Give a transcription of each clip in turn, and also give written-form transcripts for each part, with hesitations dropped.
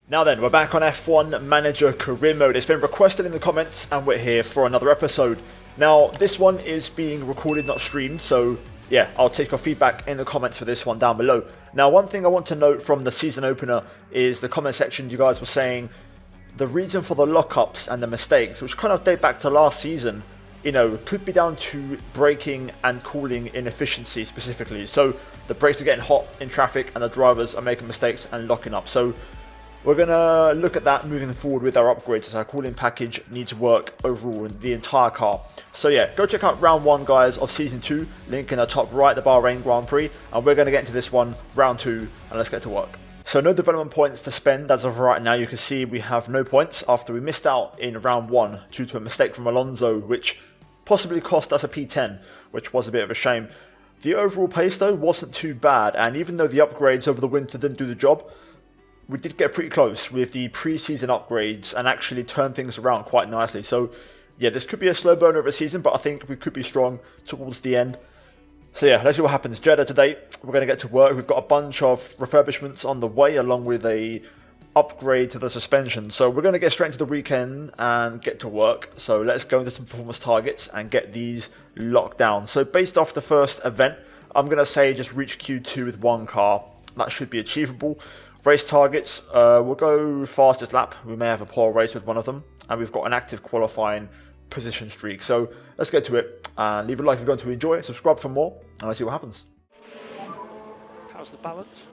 Now then, we're back on F1 Manager Career Mode. It's been requested in the comments and we're here for another episode. Now, this one is being recorded, not streamed, so yeah, I'll take your feedback in the comments for this one down below. Now, one thing I want to note from the season opener is the comment section. You guys were saying the reason for the lockups and the mistakes, which kind of date back to last season, you know, could be down to braking and cooling inefficiency specifically. So the brakes are getting hot in traffic and the drivers are making mistakes and locking up. So we're going to look at that moving forward with our upgrades, as our cooling package needs to work overall in the entire car. So yeah, go check out round 1, guys, of season 2, link in the top right, the Bahrain Grand Prix, and we're going to get into this one, round 2, and let's get to work. So no development points to spend as of right now. You can see we have no points after we missed out in round 1 due to a mistake from Alonso, which possibly cost us a P10, which was a bit of a shame. The overall pace though wasn't too bad, and even though the upgrades over the winter didn't do the job, we did get pretty close with the pre-season upgrades and actually turn things around quite nicely. So yeah, this could be a slow burner of a season, but I think we could be strong towards the end. So yeah, let's see what happens. Jeddah today, we're going to get to work. We've got a bunch of refurbishments on the way, along with a upgrade to the suspension. So we're going to get straight into the weekend and get to work. So let's go into some performance targets and get these locked down. So based off the first event, I'm going to say just reach Q2 with one car. That should be achievable. Race targets, we'll go fastest lap. We may have a poor race with one of them. And we've got an active qualifying position streak. So let's get to it. And leave a like if you're going to enjoy it. Subscribe for more. And let's see what happens. How's the balance?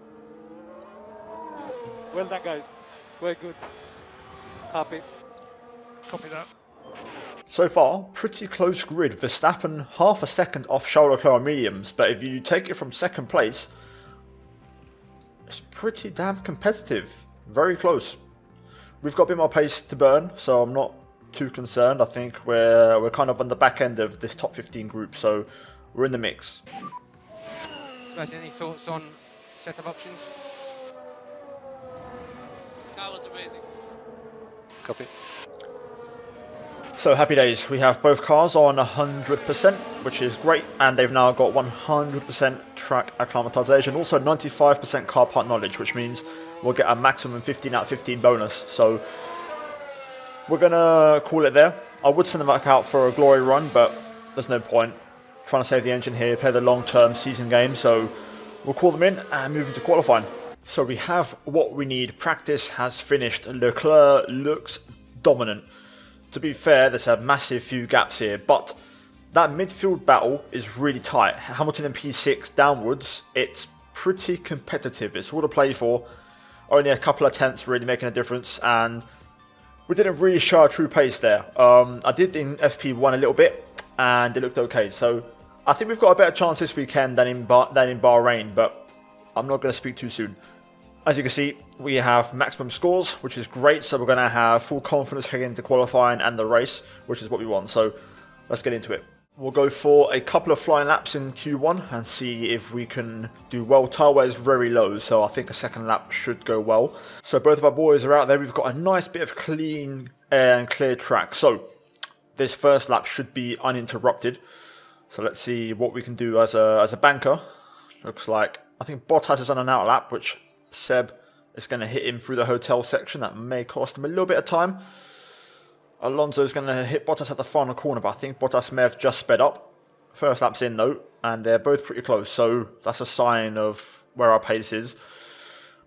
Well done, guys. Very good. Happy. Copy that. So far, pretty close grid. Verstappen half a second off Charles Leclerc on mediums. But if you take it from second place, it's pretty damn competitive. Very close. We've got a bit more pace to burn, so I'm not too concerned. I think we're kind of on the back end of this top 15 group, so we're in the mix. Sebastian, any thoughts on setup options? That was amazing. Copy. So happy days. We have both cars on 100%, which is great, and they've now got 100% track acclimatization, also 95% car part knowledge, which means we'll get a maximum 15 out of 15 bonus. So we're gonna call it there. I would send them back out for a glory run, but there's no point trying to save the engine here, play the long-term season game. So we'll call them in and move into qualifying. So we have what we need. Practice has finished. Leclerc looks dominant. To be fair, there's a massive few gaps here, but that midfield battle is really tight. Hamilton and P6 downwards, it's pretty competitive. It's all to play for. Only a couple of tenths really making a difference, and we didn't really show our true pace there. I did in FP1 a little bit, and it looked okay. So I think we've got a better chance this weekend than in Bahrain, but I'm not going to speak too soon. As you can see, we have maximum scores, which is great. So we're going to have full confidence heading into qualifying and the race, which is what we want. So let's get into it. We'll go for a couple of flying laps in Q1 and see if we can do well. Tire wear is very low, so I think a second lap should go well. So both of our boys are out there. We've got a nice bit of clean air and clear track. So this first lap should be uninterrupted. So let's see what we can do as a banker. Looks like, I think Bottas is on an out lap, which Seb is going to hit him through the hotel section. That may cost him a little bit of time. Alonso is going to hit Bottas at the final corner, but I think Bottas may have just sped up. First lap's in though, and they're both pretty close, so that's a sign of where our pace is.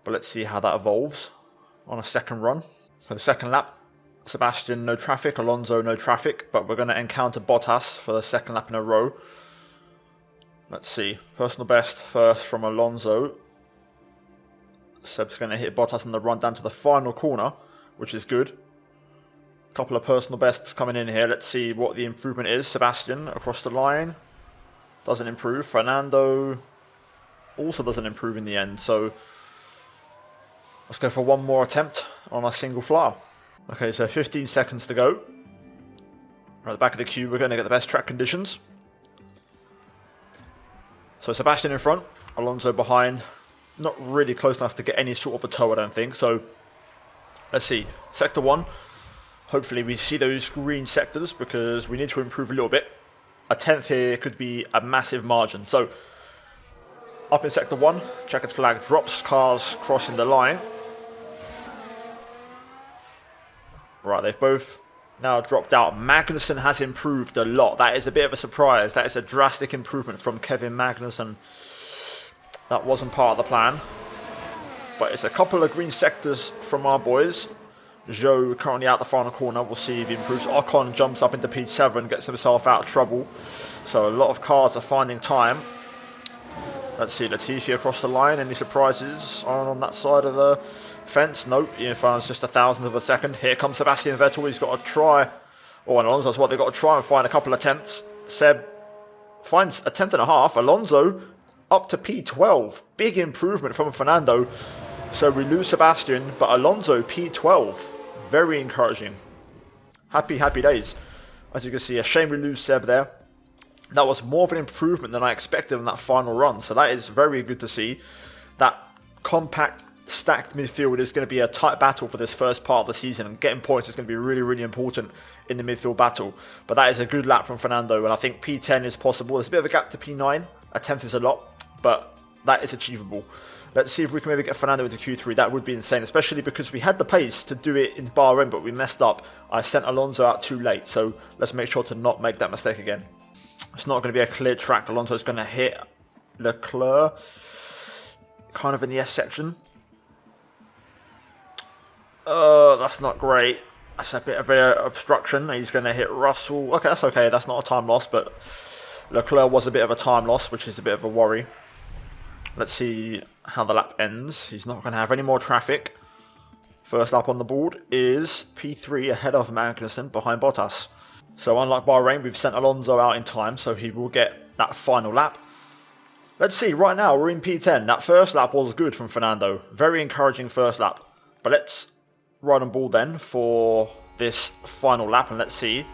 But let's see how that evolves on a second run. So the second lap, Sebastian no traffic, Alonso no traffic, but we're going to encounter Bottas for the second lap in a row. Let's see, personal best first from Alonso. Seb's going to hit Bottas on the run down to the final corner, which is good. Couple of personal bests coming in here. Let's see what the improvement is. Sebastian across the line. Doesn't improve. Fernando also doesn't improve in the end. So let's go for one more attempt on a single flyer. Okay, so 15 seconds to go. We're at the back of the queue. We're going to get the best track conditions. So Sebastian in front. Alonso behind. Not really close enough to get any sort of a tow, I don't think. So let's see. Sector 1. Hopefully we see those green sectors because we need to improve a little bit. A tenth here could be a massive margin. So up in sector 1, checkered flag drops, cars crossing the line. Right, they've both now dropped out. Magnussen has improved a lot. That is a bit of a surprise. That is a drastic improvement from Kevin Magnussen. That wasn't part of the plan. But it's a couple of green sectors from our boys. Joe currently out the final corner. We'll see if he improves. Ocon jumps up into P7, gets himself out of trouble. So a lot of cars are finding time. Let's see, Latifi across the line. Any surprises on that side of the fence? Nope, he finds just 1,000th of a second. Here comes Sebastian Vettel. He's got to try, or Alonso, that's what they've got to try and find a couple of tenths. Seb finds a tenth and a half. Alonso up to P12. Big improvement from Fernando. So we lose Sebastian, but Alonso P12. Very encouraging. Happy days. As you can see, a shame we lose Seb there. That was more of an improvement than I expected in that final run. So that is very good to see. That compact, stacked midfield is going to be a tight battle for this first part of the season. And getting points is going to be really, really important in the midfield battle. But that is a good lap from Fernando. And I think P10 is possible. There's a bit of a gap to P9. A tenth is a lot. But that is achievable. Let's see if we can maybe get Fernando into Q3. That would be insane, especially because we had the pace to do it in Bahrain, but we messed up. I sent Alonso out too late. So let's make sure to not make that mistake again. It's not going to be a clear track. Alonso's going to hit Leclerc kind of in the S section. That's not great. That's a bit of an obstruction. He's going to hit Russell. Okay, that's okay. That's not a time loss, but Leclerc was a bit of a time loss, which is a bit of a worry. Let's see how the lap ends. He's not going to have any more traffic. First lap on the board is P3 ahead of Magnussen behind Bottas. So unlike Bahrain, we've sent Alonso out in time, so he will get that final lap. Let's see, right now we're in P10. That first lap was good from Fernando. Very encouraging first lap. But let's ride on board then for this final lap, and let's see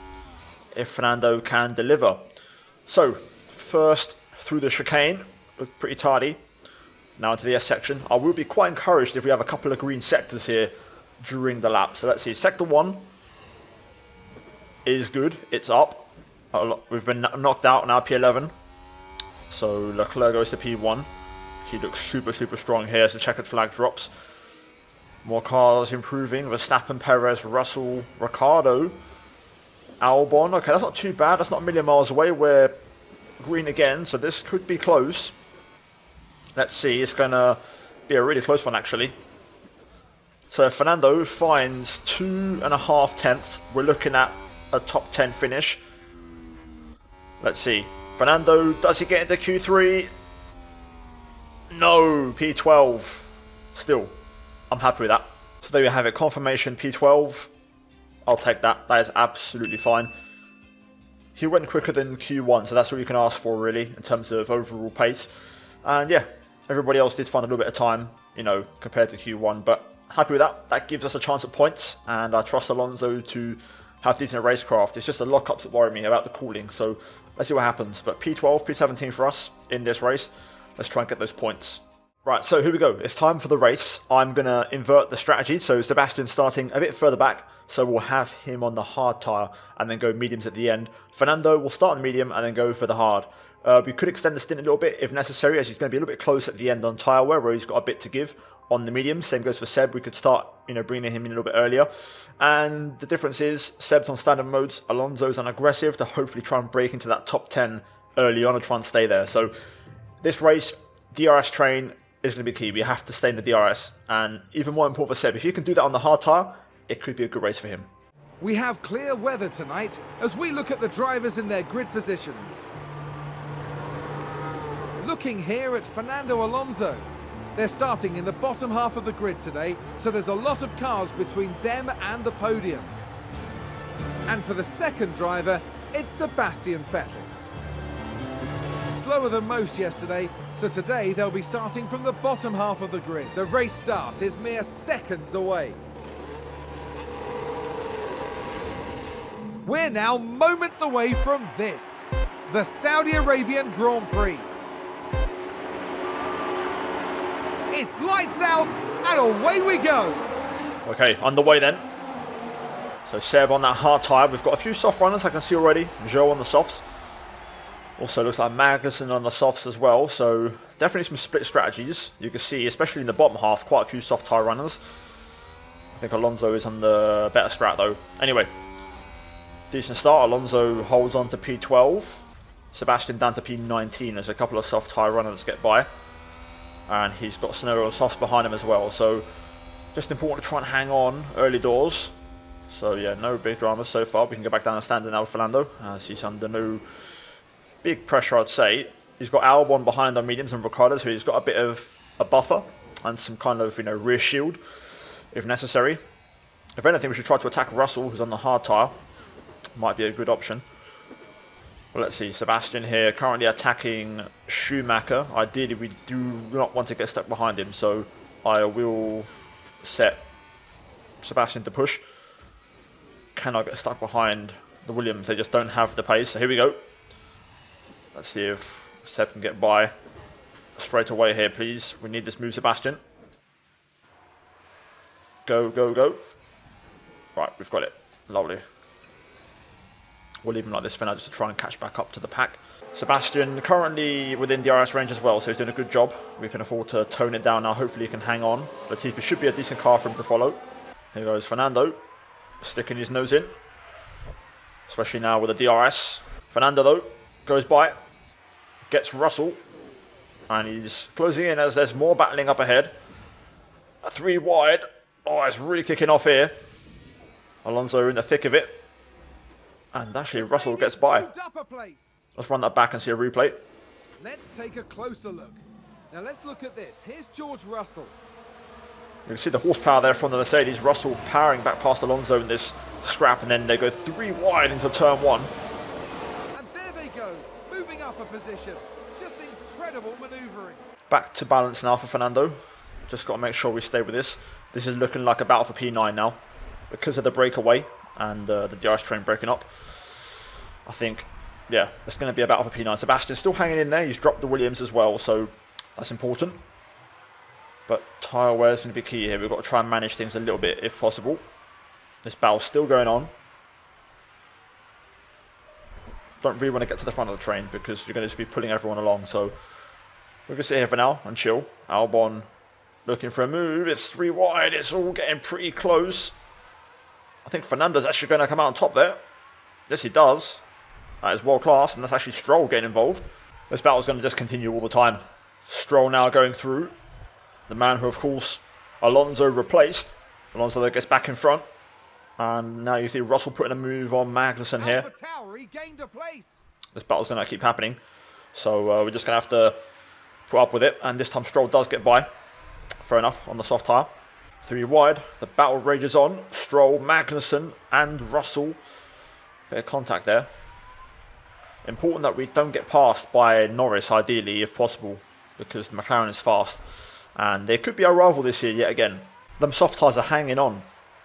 if Fernando can deliver. So, first through the chicane, looked pretty tidy. Now into the S section. I will be quite encouraged if we have a couple of green sectors here during the lap. So let's see, sector 1 is good. It's up. We've been knocked out now, P11. So Leclerc goes to P1. He looks super strong here as the checkered flag drops. More cars improving. Verstappen, Perez, Russell, Ricciardo, Albon. Okay, that's not too bad. That's not a million miles away. We're green again, so this could be close. Let's see. It's going to be a really close one, actually. So Fernando finds 2.5 tenths. We're looking at a top 10 finish. Let's see. Fernando, does he get into Q3? No, P12. Still, I'm happy with that. So there you have it, confirmation P12. I'll take that. That is absolutely fine. He went quicker than Q1, so that's all you can ask for, really, in terms of overall pace. And yeah, everybody else did find a little bit of time, you know, compared to Q1, but happy with that. That gives us a chance at points, and I trust Alonso to have decent racecraft. It's just the lockups that worry me about the cooling, so let's see what happens. But P12, P17 for us in this race. Let's try and get those points. Right, so here we go. It's time for the race. I'm going to invert the strategy. So Sebastian starting a bit further back. So we'll have him on the hard tyre and then go mediums at the end. Fernando will start on the medium and then go for the hard. We could extend the stint a little bit if necessary, as he's going to be a little bit close at the end on tyre wear, where he's got a bit to give on the medium. Same goes for Seb. We could start, you know, bringing him in a little bit earlier. And the difference is Seb's on standard modes, Alonso's on aggressive to hopefully try and break into that top 10 early on and try and stay there. So this race, DRS train is going to be key. We have to stay in the DRS. And even more important for Seb, if he can do that on the hard tyre, it could be a good race for him. We have clear weather tonight as we look at the drivers in their grid positions. Looking here at Fernando Alonso. They're starting in the bottom half of the grid today, so there's a lot of cars between them and the podium. And for the second driver, it's Sebastian Vettel. Slower than most yesterday, so today they'll be starting from the bottom half of the grid. The race start is mere seconds away. We're now moments away from this, the Saudi Arabian Grand Prix. It's lights out and away we go. Okay, underway then. So Seb on that hard tyre. We've got a few soft runners I can see already. Joe on the softs. Also looks like Magnussen on the softs as well. So definitely some split strategies. You can see, especially in the bottom half, quite a few soft tyre runners. I think Alonso is on the better strat though. Anyway, decent start. Alonso holds on to P12. Sebastian down to P19 as a couple of soft tyre runners get by. And he's got scenario softs behind him as well. So just important to try and hang on early doors. So yeah, no big dramas so far. We can go back down and stand in now with Fernando as he's under no big pressure, I'd say. He's got Albon behind on mediums and Ricciardo, so he's got a bit of a buffer and some kind of, you know, rear shield if necessary. If anything, we should try to attack Russell, who's on the hard tyre. Might be a good option. Well, let's see. Sebastian here currently attacking Schumacher. Ideally, we do not want to get stuck behind him, so I will set Sebastian to push. Cannot get stuck behind the Williams. They just don't have the pace. So here we go. Let's see if Seb can get by straight away here, please. We need this move, Sebastian. Go, go, go. Right, we've got it. Lovely. We'll leave him like this for now just to try and catch back up to the pack. Sebastian currently within DRS range as well, so he's doing a good job. We can afford to tone it down now. Hopefully he can hang on. Latifi should be a decent car for him to follow. Here goes Fernando, sticking his nose in. Especially now with the DRS. Fernando though, goes by. Gets Russell. And he's closing in as there's more battling up ahead. 3 wide. Oh, it's really kicking off here. Alonso in the thick of it. And actually, Russell gets by. Let's run that back and see a replay. Let's take a closer look. Now let's look at this. Here's George Russell. You can see the horsepower there from the Mercedes. Russell powering back past Alonso in this scrap, and then they go 3 wide into turn 1. And there they go, moving up a position. Just incredible manoeuvring. Back to balance now for Fernando. Just got to make sure we stay with this. This is looking like a battle for P9 now because of the breakaway and the DRS train breaking up. I think, yeah, it's going to be a battle for P9. Sebastian's still hanging in there. He's dropped the Williams as well, so that's important. But tyre wear is going to be key here. We've got to try and manage things a little bit if possible. This battle's still going on. Don't really want to get to the front of the train because you're going to just be pulling everyone along. So we're going to sit here for now and chill. Albon looking for a move. It's 3 wide. It's all getting pretty close. I think Fernando's actually going to come out on top there. Yes, he does. That is world class, and that's actually Stroll getting involved. This battle is going to just continue all the time. Stroll now going through. The man who, of course, Alonso replaced. Alonso that gets back in front. And now you see Russell putting a move on Magnussen here. This battle's going to keep happening. So we're just going to have to put up with it. And this time Stroll does get by. Fair enough, on the soft tyre. 3 wide. The battle rages on. Stroll, Magnussen and Russell. Bit of contact there. Important that we don't get passed by Norris, ideally, if possible, because the McLaren is fast. And they could be our rival this year yet again. Them soft tyres are hanging on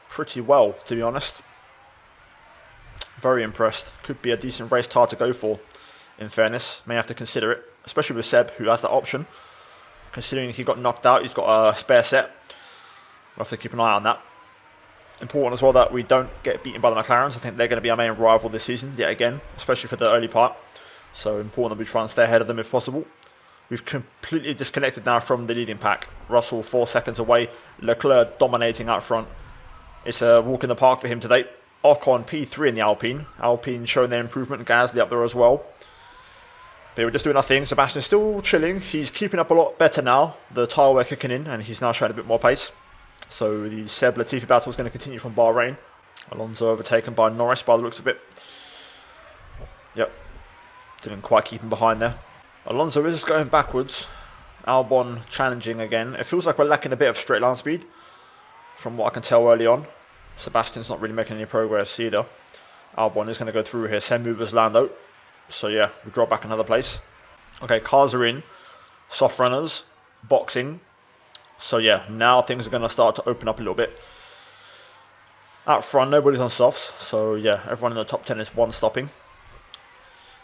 pretty well, to be honest. Very impressed. Could be a decent race tyre to go for, in fairness. May have to consider it, especially with Seb, who has that option. Considering he got knocked out, he's got a spare set. We'll have to keep an eye on that. Important as well that we don't get beaten by the McLarens. I think they're going to be our main rival this season, yet again, especially for the early part. So important that we try and stay ahead of them if possible. We've completely disconnected now from the leading pack. Russell 4 seconds away. Leclerc dominating out front. It's a walk in the park for him today. Ocon P3 in the Alpine. Alpine showing their improvement. Gasly up there as well. They were just doing nothing. Sebastian's still chilling. He's keeping up a lot better now. The tyre wear kicking in, and he's now showing a bit more pace. So the Seb Latifi battle is going to continue from Bahrain. Alonso overtaken by Norris by the looks of it. Yep. Didn't quite keep him behind there. Alonso is going backwards. Albon challenging again. It feels like we're lacking a bit of straight line speed from what I can tell early on. Sebastian's not really making any progress either. Albon is going to go through here. Same move as Lando. So yeah, we drop back another place. Okay, cars are in. Soft runners. Boxing. So yeah, now things are going to start to open up a little bit. Out front, nobody's on softs. So yeah, everyone in the top 10 is 1 stopping.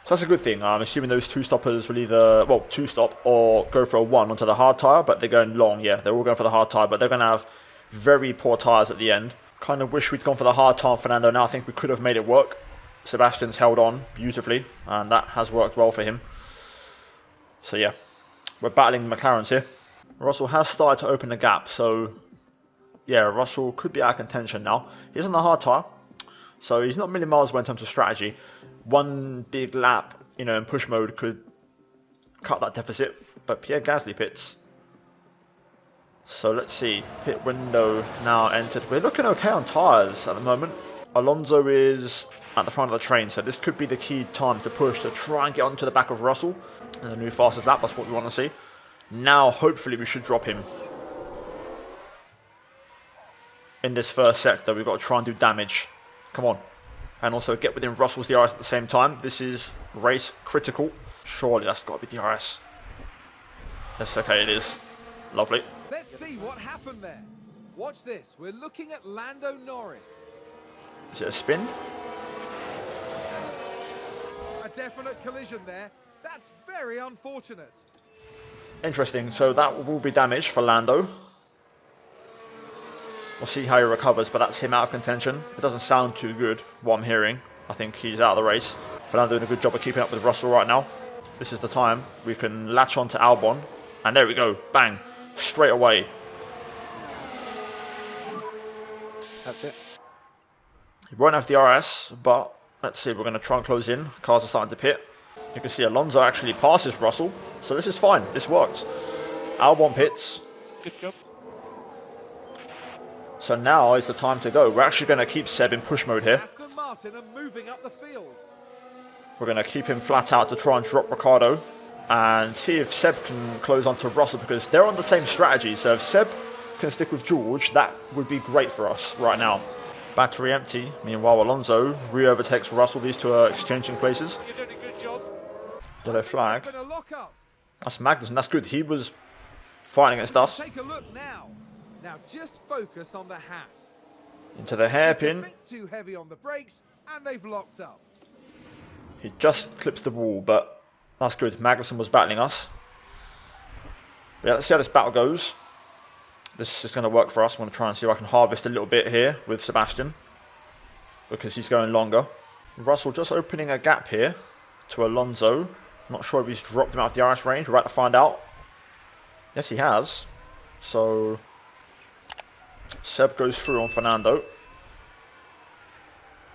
So that's a good thing. I'm assuming those 2 stoppers will either, well, 2 stop or go for a 1 onto the hard tyre. But they're going long, yeah. They're all going for the hard tyre. But they're going to have very poor tyres at the end. Kind of wish we'd gone for the hard tyre on Fernando. Now I think we could have made it work. Sebastian's held on beautifully. And that has worked well for him. So yeah, we're battling the McLarens here. Russell has started to open the gap, so yeah, Russell could be out of contention now. He's on the hard tyre, so he's not a million miles away in terms of strategy. One big lap, you know, in push mode could cut that deficit, but Pierre Gasly pits. So let's see, pit window now entered. We're looking okay on tyres at the moment. Alonso is at the front of the train, so this could be the key time to push to try and get onto the back of Russell in the new fastest lap. That's what we want to see. Now, hopefully, we should drop him in this first sector. We've got to try and do damage. Come on. And also get within Russell's DRS at the same time. This is race critical. Surely that's got to be DRS. Yes, okay, it is. Lovely. Let's see what happened there. Watch this. We're looking at Lando Norris. Is it a spin? A definite collision there. That's very unfortunate. Interesting. So that will be damage for Lando. We'll see how he recovers, but that's him out of contention. It doesn't sound too good, what I'm hearing. I think he's out of the race. Fernando doing a good job of keeping up with Russell right now. This is the time we can latch on to Albon. And there we go. Bang. Straight away. That's it. He won't have DRS, but let's see. We're going to try and close in. Cars are starting to pit. You can see Alonso actually passes Russell. So this is fine. This worked. Albon pits. Good job. So now is the time to go. We're actually going to keep Seb in push mode here. Aston Martin are moving up the field. We're going to keep him flat out to try and drop Ricciardo and see if Seb can close onto Russell, because they're on the same strategy. So if Seb can stick with George, that would be great for us right now. Battery empty. Meanwhile, Alonso re-overtakes Russell. These two are exchanging places. You're doing a good job. Yellow flag. There's been a lock-up. That's Magnussen. That's good. He was fighting against us. Take a look now. Now just focus on the Haas. Into the Just a hairpin. bit too heavy on the brakes, and they've locked up. He just clips the wall, but that's good. Magnussen was battling us. But yeah, let's see how this battle goes. This is going to work for us. I'm going to try and see if I can harvest a little bit here with Sebastian, because he's going longer. Russell just opening a gap here to Alonso. Not sure if he's dropped him out of DRS range. We're about to find out. Yes, he has. So Seb goes through on Fernando.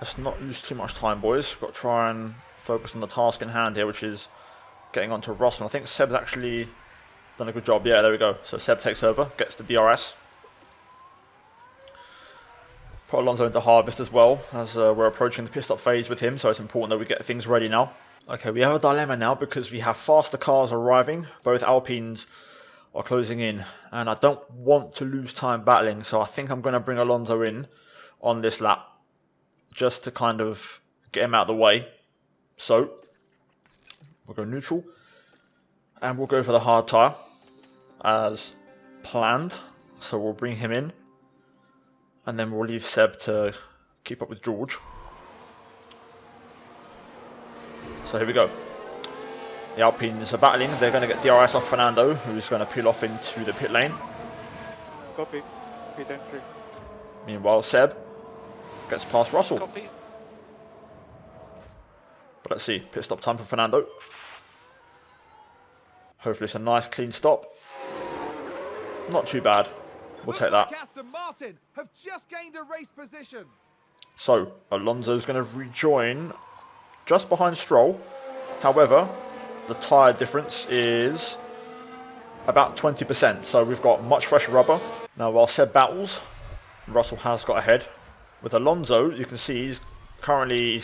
Let's not lose too much time, boys. We've got to try and focus on the task in hand here, which is getting onto Russell. I think Seb's actually done a good job. Yeah, there we go. So Seb takes over, gets the DRS. Put Alonso into harvest as well, as we're approaching the pit stop phase with him, so it's important that we get things ready now. Okay, we have a dilemma now because we have faster cars arriving. Both Alpines are closing in, and I don't want to lose time battling, so I think I'm going to bring Alonso in on this lap just to kind of get him out of the way. So we'll go neutral and we'll go for the hard tyre as planned. So we'll bring him in and then we'll leave Seb to keep up with George. So here we go. The Alpines are battling. They're going to get DRS off Fernando, who's going to peel off into the pit lane. Copy. Pit entry. Meanwhile, Seb gets past Russell. Copy. But let's see. Pit stop time for Fernando. Hopefully it's a nice clean stop. Not too bad. We'll take that. Aston Martin have just gained a race position. So, Alonso's going to rejoin just behind Stroll. However, the tyre difference is about 20%. So we've got much fresher rubber. Now, while Seb battles, Russell has got ahead. With Alonso, you can see he's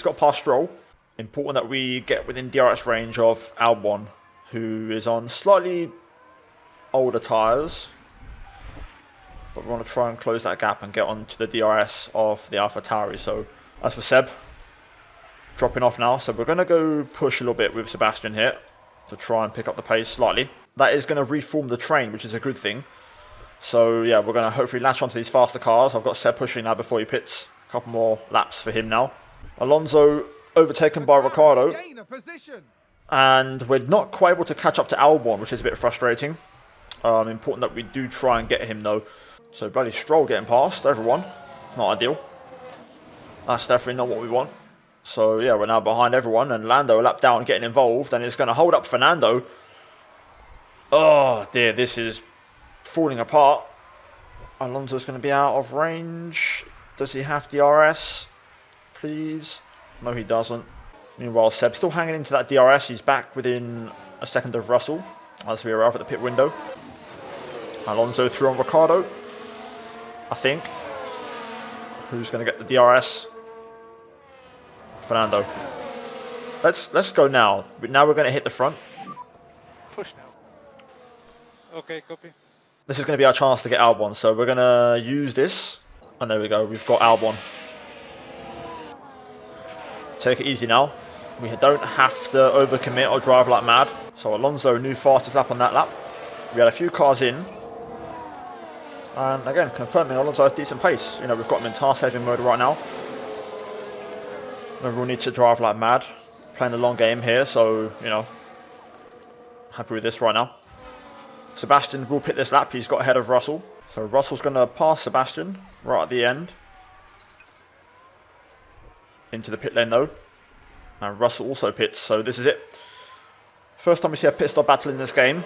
got past Stroll. Important that we get within DRS range of Albon, who is on slightly older tyres. But we want to try and close that gap and get onto the DRS of the AlphaTauri. So as for Seb, dropping off now. So we're going to go push a little bit with Sebastian here to try and pick up the pace slightly. That is going to reform the train, which is a good thing. So yeah, we're going to hopefully latch onto these faster cars. I've got Seb pushing now before he pits. A couple more laps for him now. Alonso overtaken by Ricciardo. And we're not quite able to catch up to Albon, which is a bit frustrating. Important that we do try and get him though. So bloody Stroll getting past everyone. Not ideal. That's definitely not what we want. So yeah, we're now behind everyone, and Lando a lap down getting involved, and it's going to hold up Fernando. Oh dear, this is falling apart. Alonso's going to be out of range. Does he have DRS? Please. No, he doesn't. Meanwhile, Seb's still hanging into that DRS. He's back within a second of Russell as we arrive at the pit window. Alonso through on Ricciardo, I think. Who's going to get the DRS? Fernando. Let's go now. Now we're going to hit the front. Push now. Okay, copy. This is going to be our chance to get Albon, so we're going to use this. And there we go, we've got Albon. Take it easy now. We don't have to overcommit or drive like mad. So Alonso, new fastest lap on that lap. We had a few cars in. And again, confirming Alonso has decent pace. You know, we've got him in tar saving mode right now. No real need to drive like mad. Playing the long game here, so, you know, happy with this right now. Sebastian will pit this lap. He's got ahead of Russell. So Russell's going to pass Sebastian right at the end. Into the pit lane though. And Russell also pits, so this is it. First time we see a pit stop battle in this game.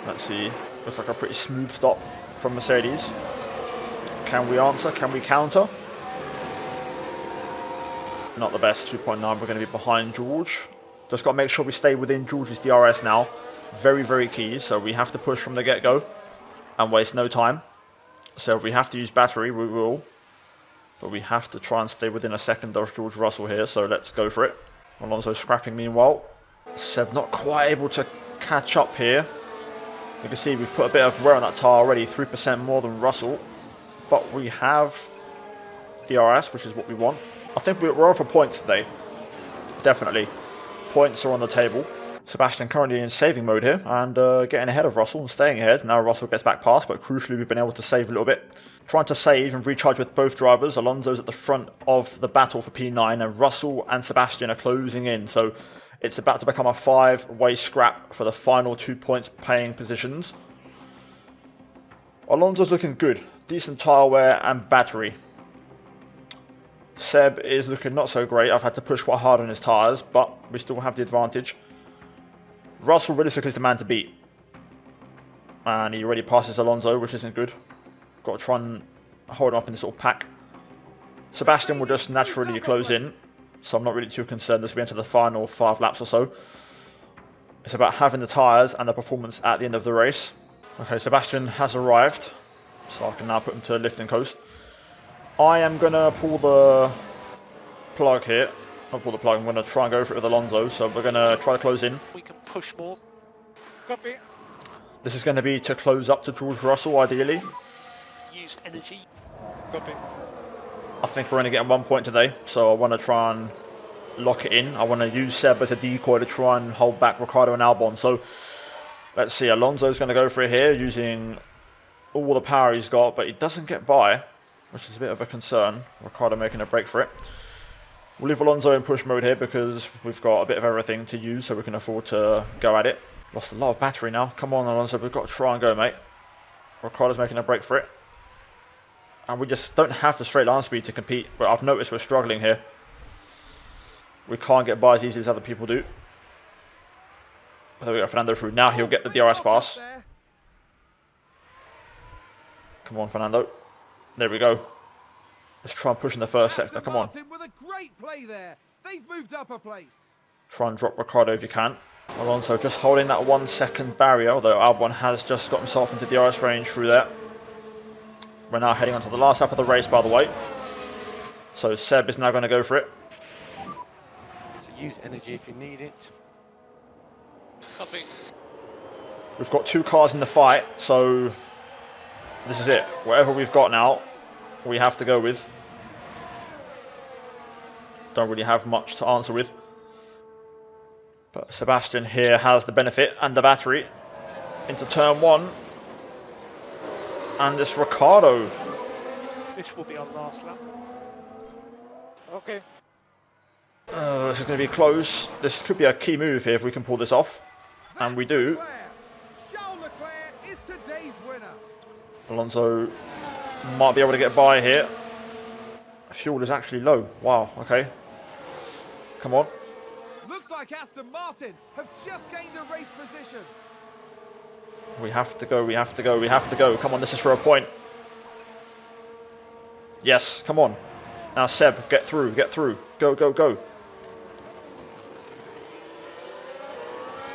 Let's see. Looks like a pretty smooth stop from Mercedes. Can we answer? Can we counter? Not the best. 2.9. We're going to be behind George. Just got to make sure we stay within George's DRS now. Very, very key. So we have to push from the get-go and waste no time. So if we have to use battery, we will. But we have to try and stay within a second of George Russell here. So let's go for it. Alonso scrapping meanwhile. Seb not quite able to catch up here. You can see we've put a bit of wear on that tyre already. 3% more than Russell. But we have DRS, which is what we want. I think we're on for points today. Definitely. Points are on the table. Sebastian currently in saving mode here and getting ahead of Russell and staying ahead. Now Russell gets back past, but crucially we've been able to save a little bit. Trying to save and recharge with both drivers. Alonso's at the front of the battle for P9 and Russell and Sebastian are closing in. So it's about to become a 5-way scrap for the final 2 points paying positions. Alonso's looking good. Decent tyre wear and battery. Seb is looking not so great. I've had to push quite hard on his tyres, but we still have the advantage. Russell realistically is the man to beat. And he already passes Alonso, which isn't good. Got to try and hold him up in this little pack. Sebastian will just naturally close in, so I'm not really too concerned as we enter the final 5 laps or so. It's about having the tyres and the performance at the end of the race. Okay, Sebastian has arrived, so I can now put him to lift and coast. I am going to pull the plug here. Not pull the plug, I'm going to try and go for it with Alonso, so we're going to try to close in. We can push more. Copy. This is going to be to close up to George Russell, ideally. Use energy. Copy. I think we're only getting 1 point today, so I want to try and lock it in. I want to use Seb as a decoy to try and hold back Ricciardo and Albon. So let's see, Alonso's going to go for it here, using all the power he's got, but he doesn't get by, which is a bit of a concern. Ricciardo making a break for it. We'll leave Alonso in push mode here because we've got a bit of everything to use, so we can afford to go at it. Lost a lot of battery now. Come on, Alonso, we've got to try and go, mate. Ricciardo's making a break for it. And we just don't have the straight line speed to compete. But I've noticed we're struggling here. We can't get by as easily as other people do. There we go, Fernando through. Now he'll get the DRS pass. Come on, Fernando. There we go. Let's try and push in the first sector. Come on. With a great play there. They've moved up a place. Try and drop Ricciardo if you can. Alonso just holding that 1 second barrier, although Albon has just got himself into DRS range through there. We're now heading on to the last lap of the race, by the way. So Seb is now going to go for it. So use energy if you need it. Copy. We've got 2 cars in the fight, so this is it. Whatever we've got now, we have to go with. Don't really have much to answer with. But Sebastian here has the benefit and the battery into turn 1. And it's Ricciardo. This will be our last lap. Okay. This is going to be close. This could be a key move here if we can pull this off. And we do. Charles Leclerc is today's winner. Alonso might be able to get by here. Fuel is actually low. Wow, okay. Come on. Looks like Aston Martin have just gained a race position. We have to go, we have to go, we have to go. Come on, this is for a point. Yes, come on. Now Seb, get through, get through. Go, go, go.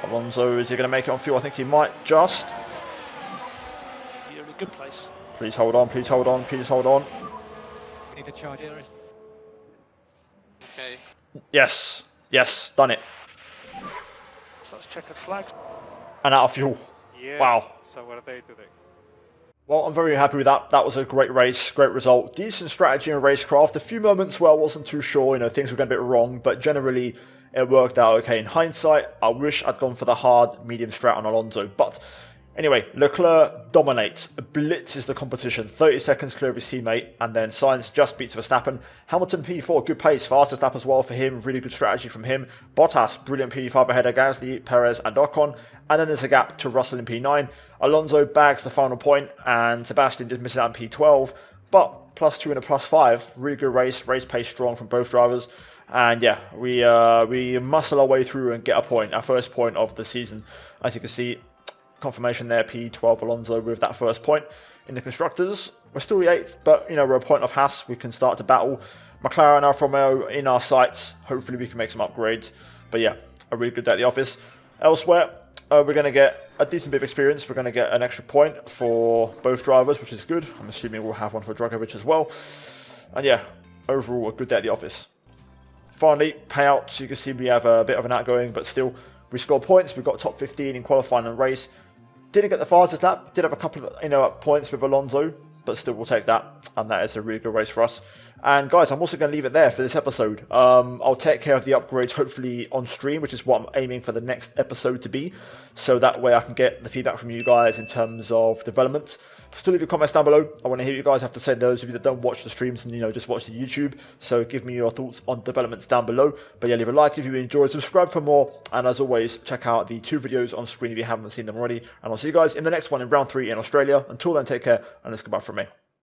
Alonso, is he going to make it on fuel? I think he might just. You're in a good place. Please hold on, please hold on, please hold on. We need to charge here. Okay. Yes, yes, done it. So let's check the flags. And out of fuel. Yeah. Wow. So what are they today? Well, I'm very happy with that. That was a great race, great result. Decent strategy in racecraft. A few moments where I wasn't too sure, you know, things were going a bit wrong, but generally it worked out okay. In hindsight, I wish I'd gone for the hard, medium strat on Alonso. But anyway, Leclerc dominates, blitzes the competition, 30 seconds clear of his teammate, and then Sainz just beats Verstappen. Hamilton P4, good pace, fastest lap as well for him, really good strategy from him. Bottas, brilliant P5 ahead of Gasly, Perez, and Ocon. And then there's a gap to Russell in P9. Alonso bags the final point, and Sebastian just misses out in P12. But +2 and a +5, really good race pace strong from both drivers. And yeah, we muscle our way through and get a point, our first point of the season. As you can see, confirmation there, P12 Alonso with that first point. In the constructors, we're still the 8th, but you know, we're a point off Haas. We can start to battle. McLaren, Alfa Romeo in our sights. Hopefully we can make some upgrades. But yeah, a really good day at the office. Elsewhere, we're going to get a decent bit of experience. We're going to get an extra point for both drivers, which is good. I'm assuming we'll have one for Dragovic as well. And yeah, overall a good day at the office. Finally, payouts. You can see we have a bit of an outgoing, but still, we scored points. We got top 15 in qualifying and race. Didn't get the fastest lap. Did have a couple of points with Alonso, but still we'll take that. And that is a really good race for us. And guys, I'm also going to leave it there for this episode. I'll take care of the upgrades hopefully on stream, which is what I'm aiming for the next episode to be. So that way I can get the feedback from you guys in terms of development. Still leave your comments down below. I want to hear what you guys have to say. Those of you that don't watch the streams and just watch the YouTube. So give me your thoughts on developments down below. But yeah, leave a like if you enjoyed, subscribe for more. And as always, check out the 2 videos on screen if you haven't seen them already. And I'll see you guys in the next one in round 3 in Australia. Until then, take care and it's goodbye from me.